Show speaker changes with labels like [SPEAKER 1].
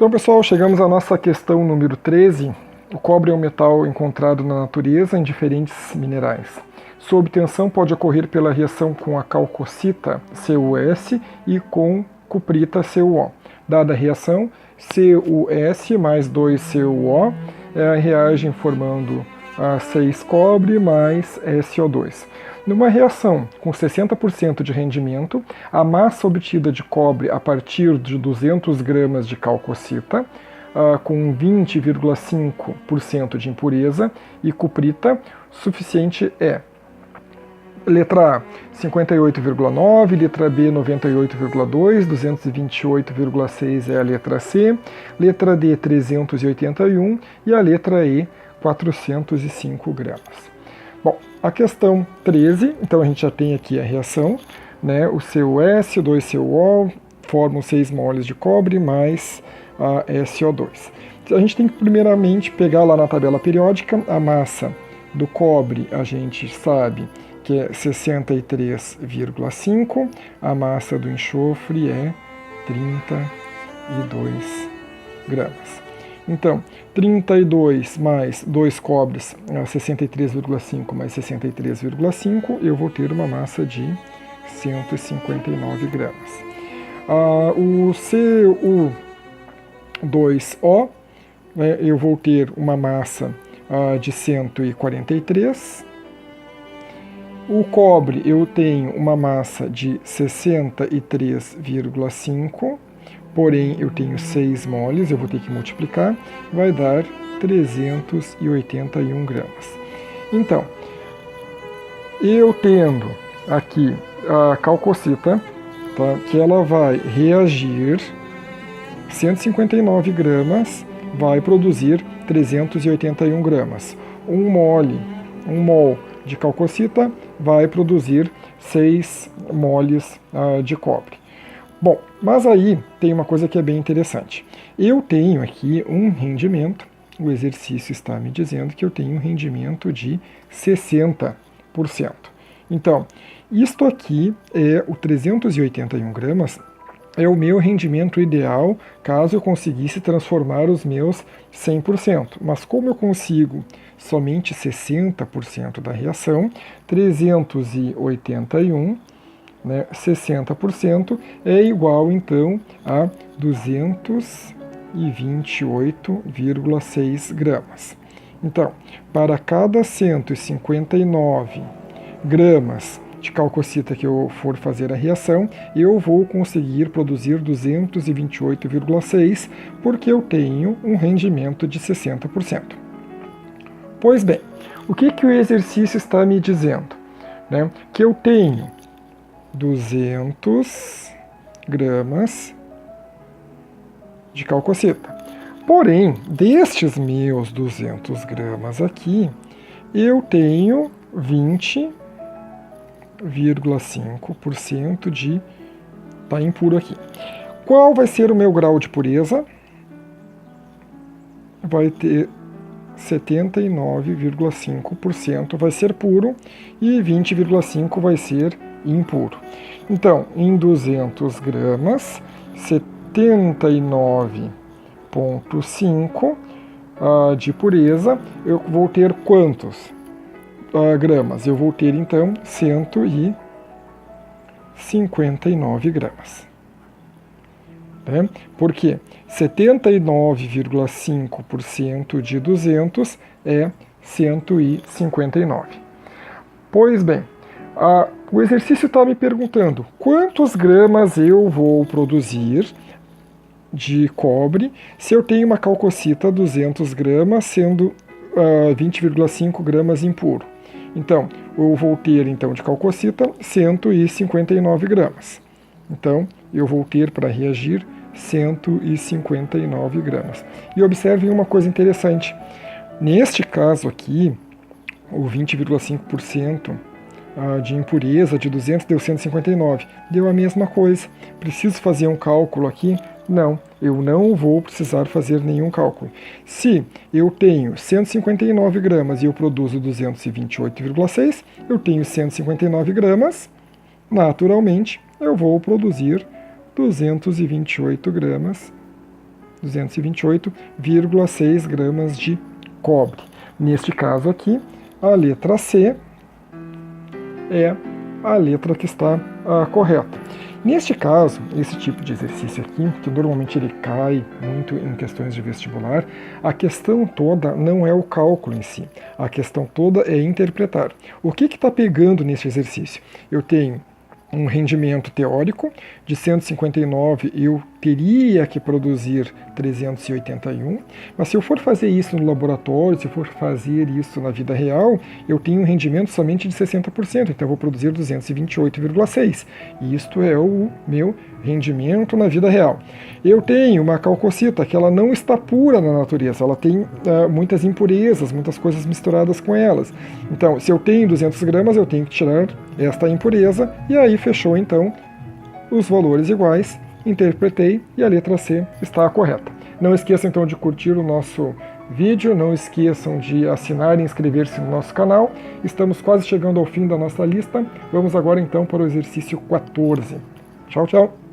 [SPEAKER 1] Então, pessoal, chegamos à nossa questão número 13. O cobre é um metal encontrado na natureza em diferentes minerais. Sua obtenção pode ocorrer pela reação com a calcocita, CuS, e com cuprita, CuO. Dada a reação, CuS mais 2CuO reagem formando 6 cobre mais SO2. Numa reação com 60% de rendimento, a massa obtida de cobre a partir de 200 gramas de calcocita, com 20,5% de impureza, e cuprita, suficiente é letra A, 58,9, letra B, 98,2, 228,6 é a letra C, letra D, 381 e a letra E, 405 gramas. Bom, a questão 13, então a gente já tem aqui a reação, né? O CuS, 2CuO, formam 6 moles de cobre mais a SO2. A gente tem que primeiramente pegar lá na tabela periódica a massa do cobre, a gente sabe que é 63,5, a massa do enxofre é 32 gramas. Então, 32 mais 2 cobres, 63,5 mais 63,5, eu vou ter uma massa de 159 gramas. O Cu2O, eu vou ter uma massa de 143. O cobre, eu tenho uma massa de 63,5. Porém, eu tenho 6 moles, eu vou ter que multiplicar, vai dar 381 gramas. Então, eu tendo aqui a calcocita, tá, que ela vai reagir 159 gramas, vai produzir 381 gramas. Um mol de calcocita vai produzir 6 moles de cobre. Bom, mas aí tem uma coisa que é bem interessante. Eu tenho aqui um rendimento, o exercício está me dizendo que eu tenho um rendimento de 60%. Então, isto aqui é o 381 gramas, é o meu rendimento ideal caso eu conseguisse transformar os meus 100%. Mas como eu consigo somente 60% da reação, 381 60% é igual então a 228,6 gramas. Então, para cada 159 gramas de calcocita que eu for fazer a reação, eu vou conseguir produzir 228,6, porque eu tenho um rendimento de 60%. Pois bem, o que o exercício está me dizendo? Que eu tenho 200 gramas de calcocita. Porém, destes meus 200 gramas aqui, eu tenho 20,5% de tá impuro aqui. Qual vai ser o meu grau de pureza? Vai ter 79,5% vai ser puro e 20,5% vai ser impuro. Então, em 200 gramas, 79,5 de pureza, eu vou ter quantos gramas? Eu vou ter, então, 159 gramas. Porque 79,5% de 200 é 159. Pois bem, o exercício está me perguntando quantos gramas eu vou produzir de cobre se eu tenho uma calcocita 200 gramas, sendo 20,5 gramas impuro. Então, eu vou ter então de calcocita 159 gramas. Então, eu vou ter para reagir 159 gramas. E observem uma coisa interessante. Neste caso aqui, o 20,5% de impureza de 200 deu 159. Deu a mesma coisa. Preciso fazer um cálculo aqui? Não, eu não vou precisar fazer nenhum cálculo. Se eu tenho 159 gramas e eu produzo 228,6, eu tenho 159 gramas, naturalmente eu vou produzir 228 gramas 228,6 gramas de cobre. Neste caso aqui, a letra C é a letra que está correta. Neste caso, esse tipo de exercício aqui, que normalmente ele cai muito em questões de vestibular, a questão toda não é o cálculo em si, a questão toda é interpretar. O que está pegando nesse exercício? Eu tenho um rendimento teórico de 159, eu teria que produzir 381, mas se eu for fazer isso no laboratório, se eu for fazer isso na vida real, eu tenho um rendimento somente de 60%, então eu vou produzir 228,6, e isto é o meu rendimento na vida real. Eu tenho uma calcocita que ela não está pura na natureza, ela tem muitas impurezas, muitas coisas misturadas com elas. Então, se eu tenho 200 gramas, eu tenho que tirar esta impureza, e aí fechou então os valores iguais, interpretei e a letra C está correta. Não esqueçam então de curtir o nosso vídeo, não esqueçam de assinar e inscrever-se no nosso canal. Estamos quase chegando ao fim da nossa lista. Vamos agora então para o exercício 14. Tchau, tchau!